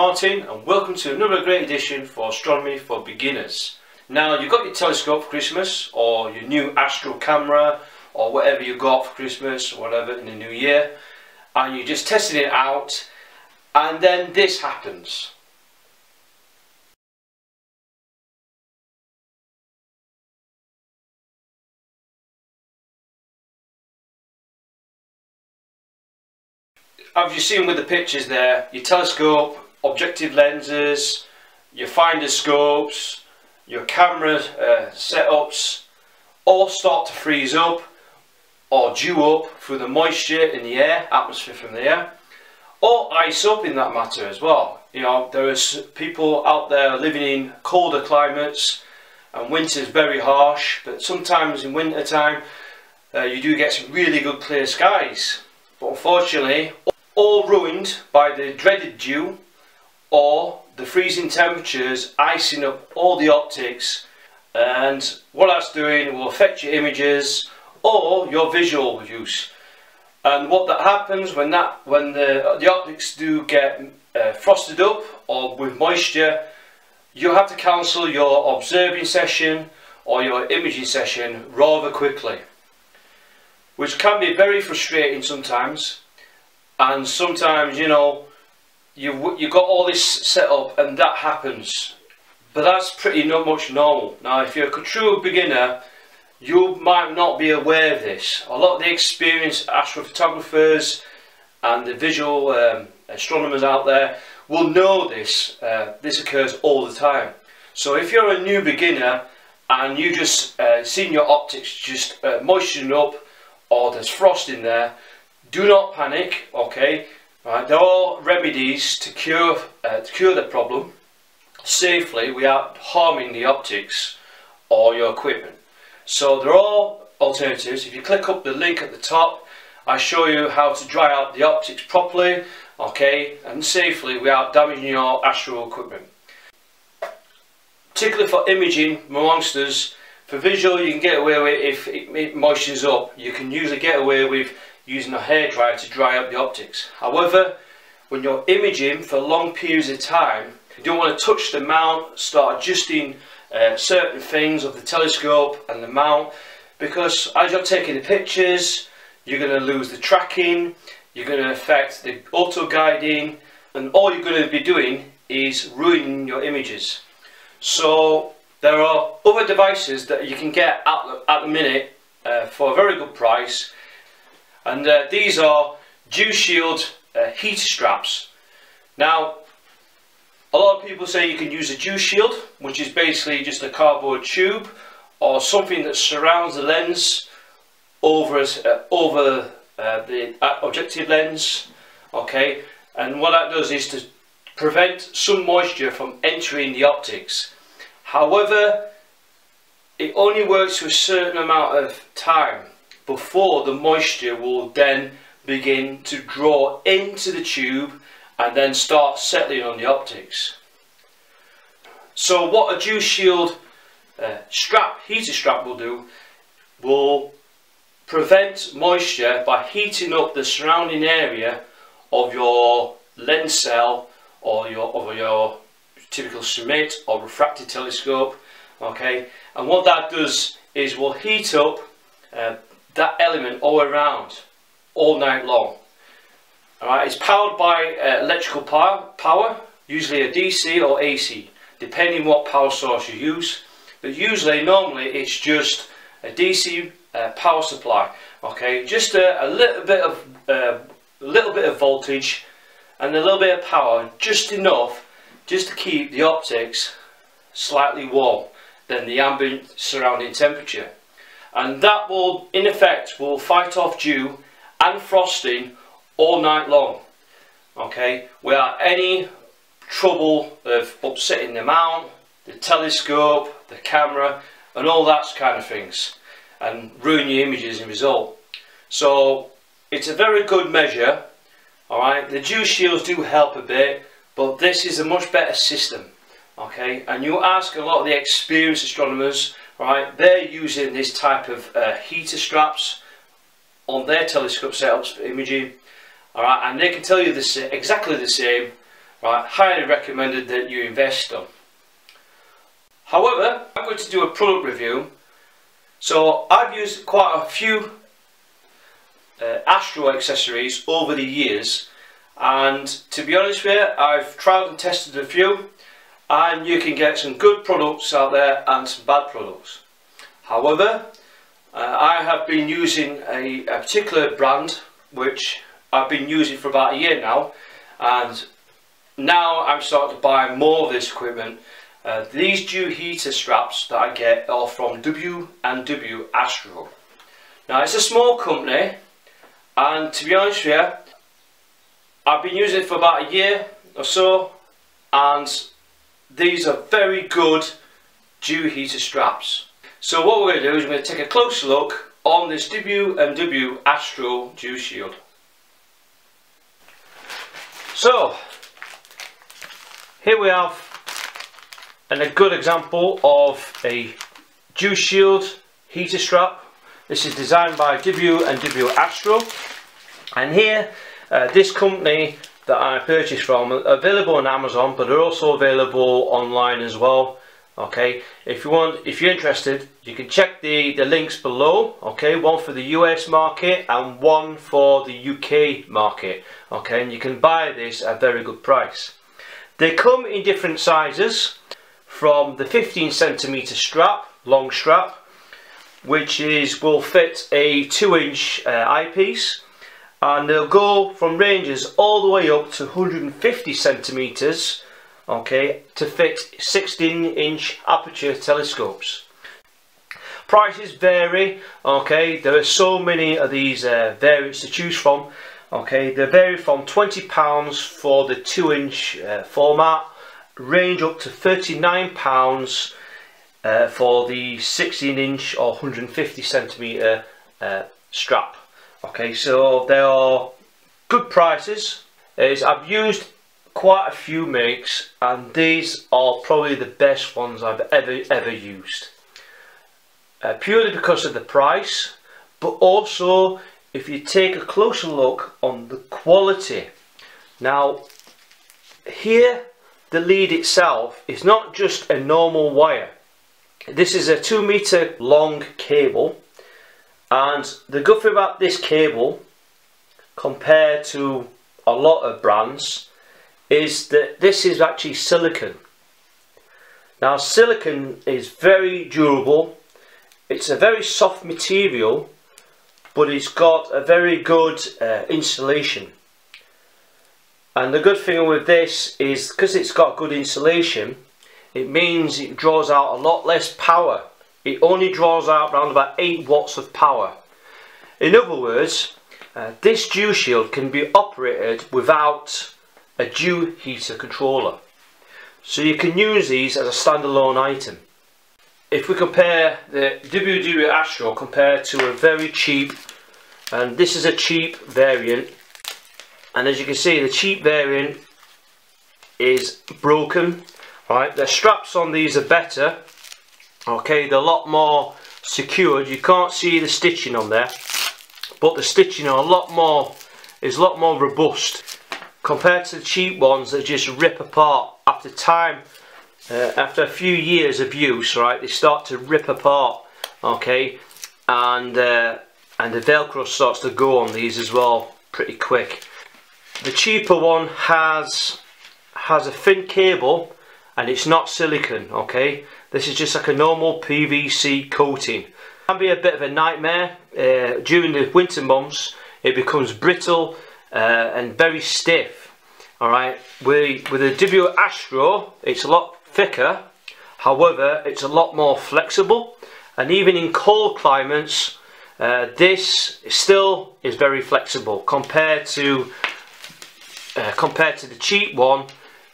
Martin and welcome to another great edition for Astronomy for Beginners. Now you've got your telescope for Christmas or your new Astro camera or whatever you got for Christmas or whatever in the new year, and you're just testing it out and then this happens. As you've seen with the pictures there, your telescope, objective lenses, your finder scopes, your camera setups all start to freeze up or dew up through the moisture in the air, atmosphere from the air, or ice up in that matter as well. You know, there is people out there living in colder climates and winter is very harsh, but sometimes in winter time you do get some really good clear skies, but unfortunately all ruined by the dreaded dew or the freezing temperatures icing up all the optics, and what that's doing will affect your images or your visual use. And what that happens when the optics do get frosted up or with moisture, you have to cancel your observing session or your imaging session rather quickly, which can be very frustrating sometimes. And sometimes, you know, you've got all this set up and that happens, but that's pretty much normal. Now if you're a true beginner, you might not be aware of this. A lot of the experienced astrophotographers and the visual astronomers out there will know this. This occurs all the time. So if you're a new beginner and you just seen your optics just moistening up or there's frost in there, do not panic, okay? Right, there are remedies to cure the problem safely without harming the optics or your equipment. So there are alternatives. If you click up the link at the top, I show you how to dry out the optics properly, okay, and safely without damaging your astro equipment. Particularly for imaging amongst us, for visual you can get away with if it moistens up. You can usually get away with using a hairdryer to dry up the optics. However, when you're imaging for long periods of time, you don't want to touch the mount, start adjusting certain things of the telescope and the mount, because as you're taking the pictures, you're going to lose the tracking, you're going to affect the auto guiding, and all you're going to be doing is ruining your images. So there are other devices that you can get at the minute for a very good price. And these are Dew Shield heater straps. Now, a lot of people say you can use a Dew Shield, which is basically just a cardboard tube or something that surrounds the lens over the objective lens. Okay, and what that does is to prevent some moisture from entering the optics. However, it only works for a certain amount of time before the moisture will then begin to draw into the tube and then start settling on the optics. So what a Dew Shield heater strap will do will prevent moisture by heating up the surrounding area of your lens cell or your typical Schmidt or refracted telescope. Okay, and what that does is will heat up that element all around, all night long. Alright, it's powered by electrical power, usually a DC or AC, depending what power source you use. But usually, normally, it's just a DC power supply. Okay, just a little bit of voltage and a little bit of power, just enough, just to keep the optics slightly warm than the ambient surrounding temperature. And that will, in effect, will fight off dew and frosting all night long, okay, without any trouble of upsetting the mount, the telescope, the camera, and all that kind of things, and ruin your images as a result. So it's a very good measure. Alright, the Dew Shields do help a bit, but this is a much better system. Okay, and you ask a lot of the experienced astronomers, right, they're using this type of heater straps on their telescope setups for imaging, alright, and they can tell you exactly the same, right, highly recommended that you invest on. However, I'm going to do a product review. So I've used quite a few Astro accessories over the years, and to be honest with you, I've tried and tested a few, and you can get some good products out there and some bad products. However, I have been using a particular brand which I've been using for about a year now, and now I'm starting to buy more of this equipment. These dew heater straps that I get are from W&W Astro. Now it's a small company, and to be honest with you, I've been using it for about a year or so, and these are very good dew heater straps. So what we're going to do is we're going to take a closer look on this W&W Astro Dew Shield. So here we have a good example of a Dew Shield heater strap. This is designed by W&W Astro, and here this company that I purchased from are available on Amazon, but they're also available online as well. Okay, if you're interested, you can check the links below. Okay, one for the US market and one for the UK market. Okay, and you can buy this at a very good price. They come in different sizes, from the 15cm strap, long strap, which will fit a 2-inch eyepiece, and they'll go from ranges all the way up to 150 centimeters, okay, to fit 16-inch aperture telescopes. Prices vary. Okay, there are so many of these variants to choose from. Okay, they vary from £20 for the 2-inch format, range up to £39 for the 16-inch or 150 centimeter strap. Okay, so they are good prices. I've used quite a few makes, and these are probably the best ones I've ever used. Purely because of the price, but also if you take a closer look on the quality. Now here, the lead itself is not just a normal wire. This is a 2-meter long cable, and the good thing about this cable compared to a lot of brands is that this is actually silicone. Now silicone is very durable. It's a very soft material, but it's got a very good insulation. And the good thing with this is, because it's got good insulation, it means it draws out a lot less power. It only draws out around about 8 watts of power. In other words, this Dew Shield can be operated without a dew heater controller. So you can use these as a standalone item. If we compare the W&W Astro compared to a very cheap, and this is a cheap variant, and as you can see, the cheap variant is broken. Right, the straps on these are better. Okay, they're a lot more secured. You can't see the stitching on there, but the stitching are a lot more robust compared to the cheap ones that just rip apart after time. After a few years of use, right, they start to rip apart. Okay, and the Velcro starts to go on these as well pretty quick. The cheaper one has a thin cable, and it's not silicone. Okay, this is just like a normal PVC coating. It can be a bit of a nightmare during the winter months. It becomes brittle and very stiff. All right, with the W Astro, it's a lot thicker. However, it's a lot more flexible, and even in cold climates, this still is very flexible compared to the cheap one,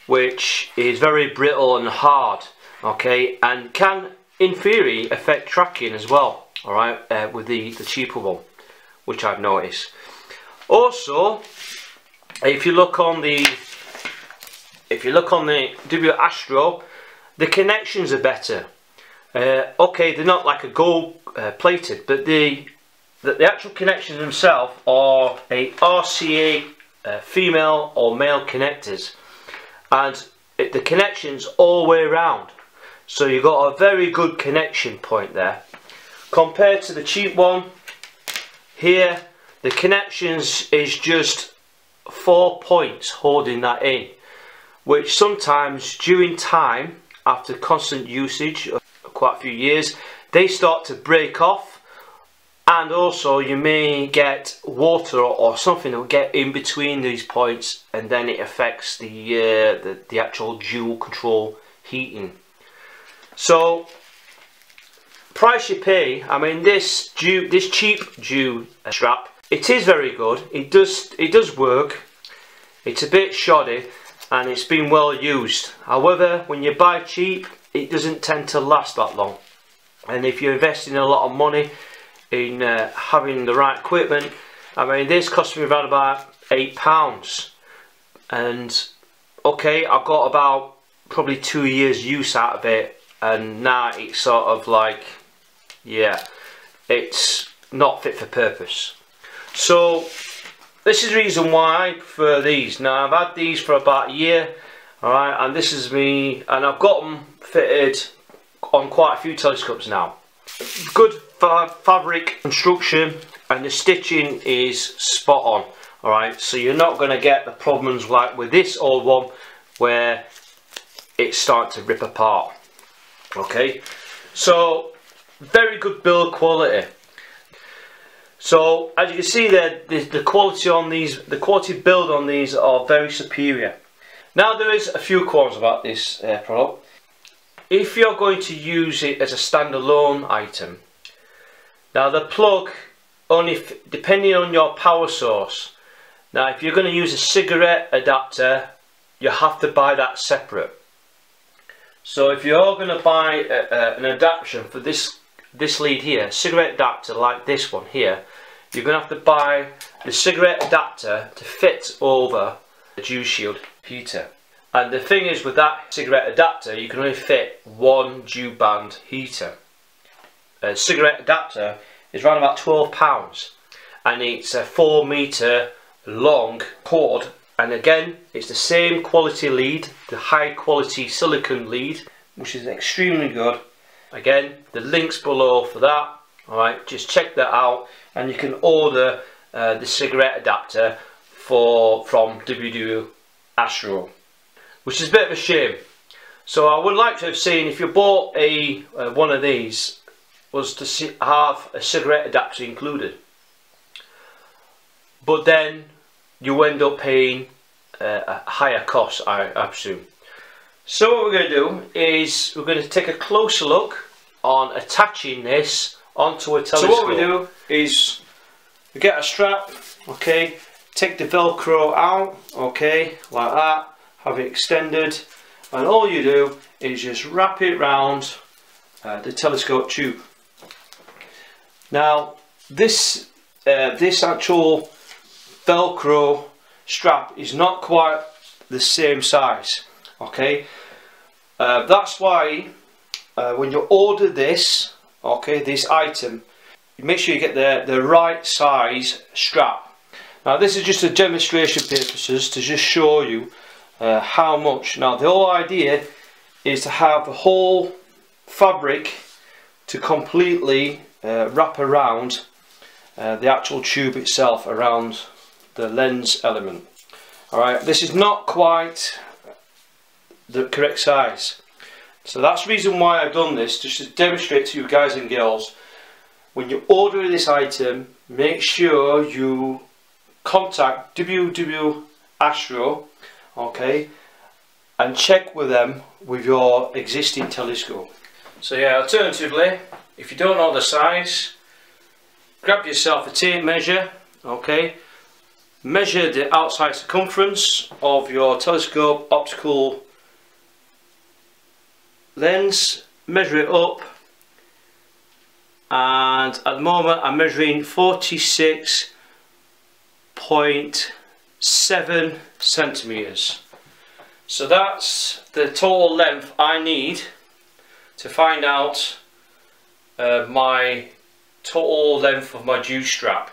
which is very brittle and hard. Okay, and can in theory affect tracking as well. All right, with the cheaper one, which I've noticed. Also, if you look on the W Astro, the connections are better. Okay, they're not like a gold plated, but the actual connections themselves are a RCA female or male connectors, and the connection's all the way around, so you've got a very good connection point there compared to the cheap one. Here the connections is just 4 points holding that in, which sometimes during time, after constant usage of quite a few years, they start to break off, and also you may get water or something that will get in between these points, and then it affects the actual dual control heating. So price you pay, I mean, this cheap Dew strap, it is very good. It does work. It's a bit shoddy and it's been well used. However, when you buy cheap, it doesn't tend to last that long. And if you're investing a lot of money in having the right equipment, I mean, this cost me around about £8. And okay, I got about probably 2 years use out of it, and now it's sort of like, yeah, it's not fit for purpose. So this is the reason why I prefer these. Now I've had these for about a year, alright, and this is me, and I've got them fitted on quite a few telescopes now. Good fabric construction, and the stitching is spot on, alright, so you're not going to get the problems like with this old one where it's starting to rip apart. Okay, so very good build quality. So as you can see there, the quality on these, the quality build on these are very superior. Now there is a few qualms about this product. If you're going to use it as a standalone item, now the plug only depending on your power source. Now if you're going to use a cigarette adapter, you have to buy that separate. So if you're going to buy an adaptation for this lead here, cigarette adapter like this one here, you're going to have to buy the cigarette adapter to fit over the Dew Shield heater. And the thing is, with that cigarette adapter, you can only fit one Dew band heater. A cigarette adapter is around about £12, and it's a 4 metre long cord. And again, it's the same quality lead, the high quality silicone lead, which is extremely good. Again, the link's below for that. Alright, just check that out, and you can order the cigarette adapter from WW Astro, which is a bit of a shame. So I would like to have seen, if you bought one of these, was to have a cigarette adapter included. But then you end up paying a higher cost, I presume. So what we're going to do is we're going to take a closer look on attaching this onto a telescope. So what we do is we get a strap, okay, take the Velcro out, okay, like that, have it extended, and all you do is just wrap it round the telescope tube. Now this actual Velcro strap is not quite the same size, okay. That's why when you order this, okay, this item, make sure you get the right size strap. Now this is just a demonstration purposes to just show you how much. Now the whole idea is to have the whole fabric to completely wrap around the actual tube itself, around the lens element. Alright, this is not quite the correct size, so that's the reason why I've done this, just to demonstrate to you guys and girls, when you order this item, make sure you contact WW Astro, okay, and check with them with your existing telescope. So yeah, alternatively, if you don't know the size, grab yourself a tape measure, okay, measure the outside circumference of your telescope optical lens, measure it up, and at the moment I'm measuring 46.7 centimeters. So that's the total length I need to find out my total length of my Dew strap.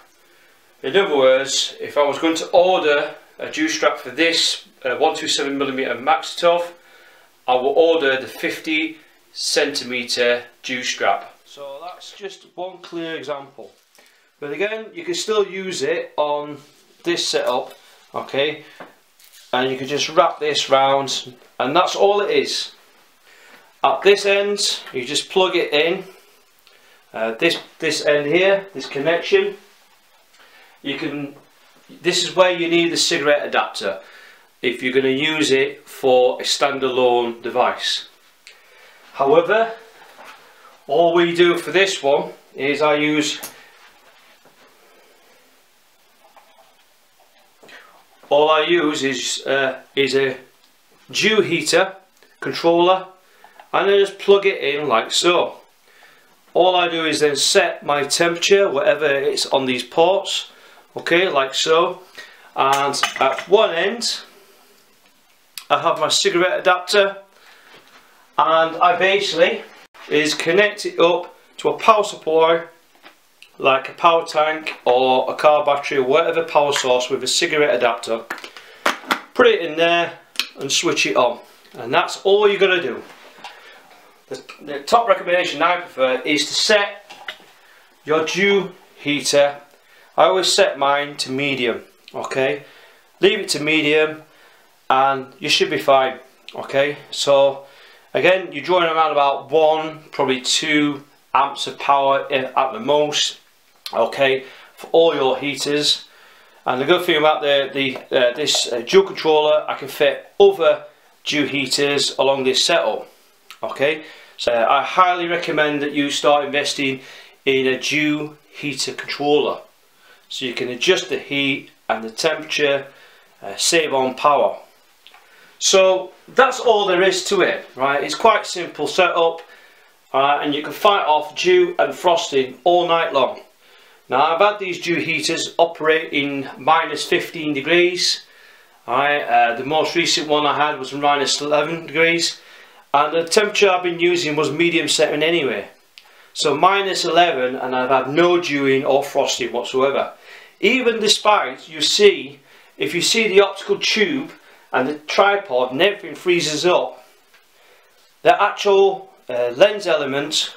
In other words, if I was going to order a Jew strap for this 127mm Max Tough, I will order the 50cm Jew strap. So that's just one clear example. But again, you can still use it on this setup, okay? And you can just wrap this round, and that's all it is. At this end, you just plug it in. This end here, this connection, this is where you need the cigarette adapter if you're going to use it for a standalone device. However, all we do for this one is I use is a dew heater controller, and I just plug it in like so. All I do is then set my temperature, whatever it's on these ports, okay, like so. And at one end I have my cigarette adapter, and I basically connect it up to a power supply like a power tank or a car battery or whatever power source with a cigarette adapter. Put it in there and switch it on, and that's all you're going to do. The top recommendation I prefer is to set your dew heater. I always set mine to medium, okay? Leave it to medium and you should be fine, okay? So again, you're drawing around about 1, probably 2 amps of power at the most, okay, for all your heaters. And the good thing about this dual controller, I can fit other dew heaters along this setup, okay? So I highly recommend that you start investing in a dew heater controller, so you can adjust the heat and the temperature, save on power. So that's all there is to it, right? It's quite simple setup, and you can fight off dew and frosting all night long. Now I've had these dew heaters operate in -15 degrees. The most recent one I had was -11 degrees, and the temperature I've been using was medium setting anyway. So -11, and I've had no dewing or frosting whatsoever. Even despite, if you see the optical tube and the tripod and everything freezes up, the actual lens element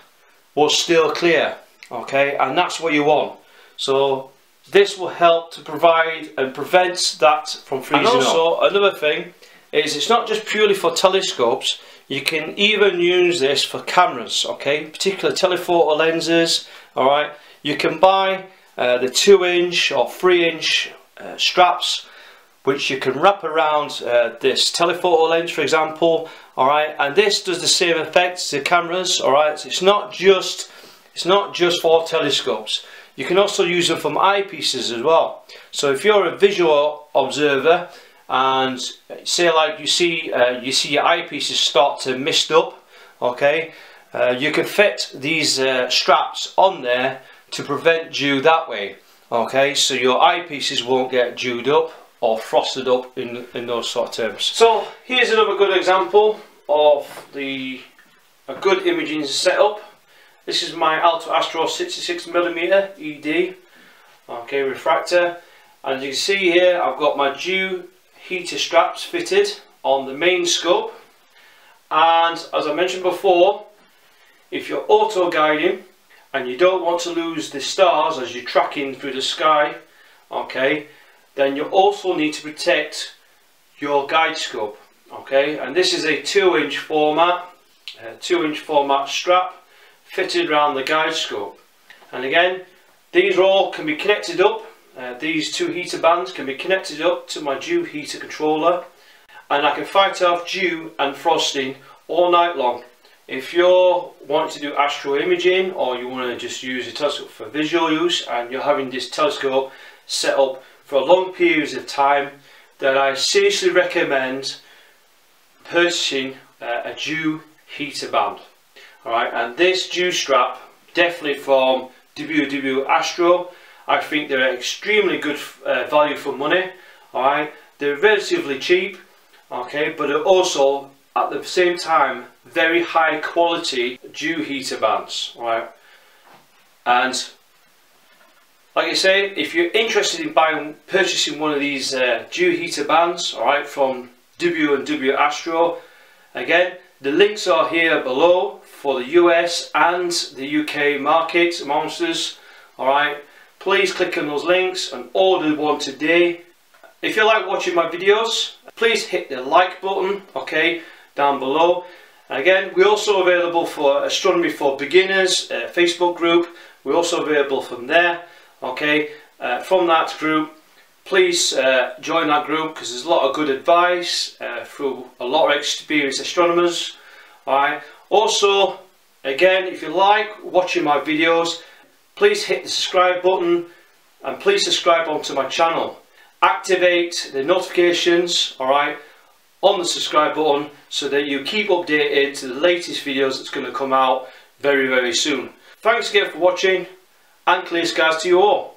was still clear, okay, and that's what you want. So this will help to provide and prevent that from freezing up. And also another thing is, it's not just purely for telescopes. You can even use this for cameras, okay, particular telephoto lenses. All right, you can buy the 2-inch or 3-inch straps, which you can wrap around this telephoto lens, for example. All right, and this does the same effect as the cameras. All right, so it's not just for telescopes. You can also use them from eyepieces as well. So if you're a visual observer and say like you see your eyepieces start to mist up, okay, you can fit these straps on there to prevent dew that way, okay, so your eyepieces won't get dewed up or frosted up in those sort of terms. So here's another good example of a good imaging setup. This is my Alto Astro 66mm ED, okay, refractor, and you can see here I've got my dew heater straps fitted on the main scope. And as I mentioned before, if you're auto guiding and you don't want to lose the stars as you're tracking through the sky, okay, then you also need to protect your guide scope, okay, and this is a 2-inch format, strap fitted around the guide scope. And again, these all can be connected up. These 2 heater bands can be connected up to my dew heater controller, and I can fight off dew and frosting all night long. If you're wanting to do astro imaging, or you want to just use a telescope for visual use, and you're having this telescope set up for long periods of time, then I seriously recommend purchasing a dew heater band. Alright, and this dew strap, definitely from WW Astro, I think they're extremely good value for money. Alright, they're relatively cheap, okay, but they're also at the same time very high quality dew heater bands. Alright, and Like I say, if you're interested in purchasing one of these dew heater bands, alright, from W&W Astro, again, the links are here below for the US and the UK market amongst us. Alright, please click on those links and order one today. If you like watching my videos, please hit the like button, okay, down below. And again, we're also available for Astronomy for Beginners Facebook group. We're also available from there, okay. From that group, please join that group because there's a lot of good advice through a lot of experienced astronomers. Alright. Also, again, if you like watching my videos, please hit the subscribe button and please subscribe onto my channel. Activate the notifications, alright, on the subscribe button so that you keep updated to the latest videos that's going to come out very, very soon. Thanks again for watching, and clear skies to you all.